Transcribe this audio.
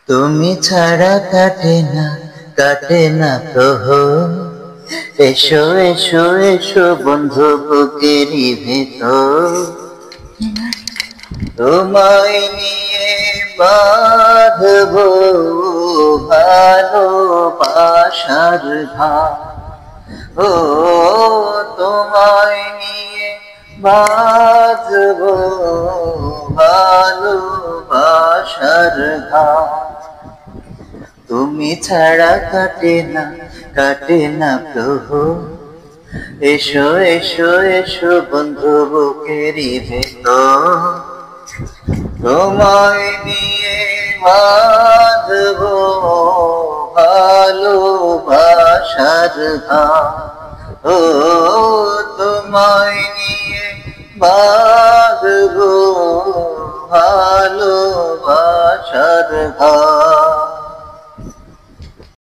তুমি ছাড়া কাটে না প্রহর। এসো এসো এসো বন্ধু বুকেরই ভেতর, তোমায় নিয়ে বাঁধবো ভালোবাসার ঘাট। ও তোমায় নিয়ে বাঁধবো ভালোবাসার ঘাট। তুমি ছাড়া কাটে না প্রহর। এসো এসো এসো বন্ধু বুকেরই ভেতর, তোমায় নিয়ে বাঁধবো ভালোবাসার ঘাট। ও তোমায় নিয়ে বাঁধবো ভালোবাসার ঘাট।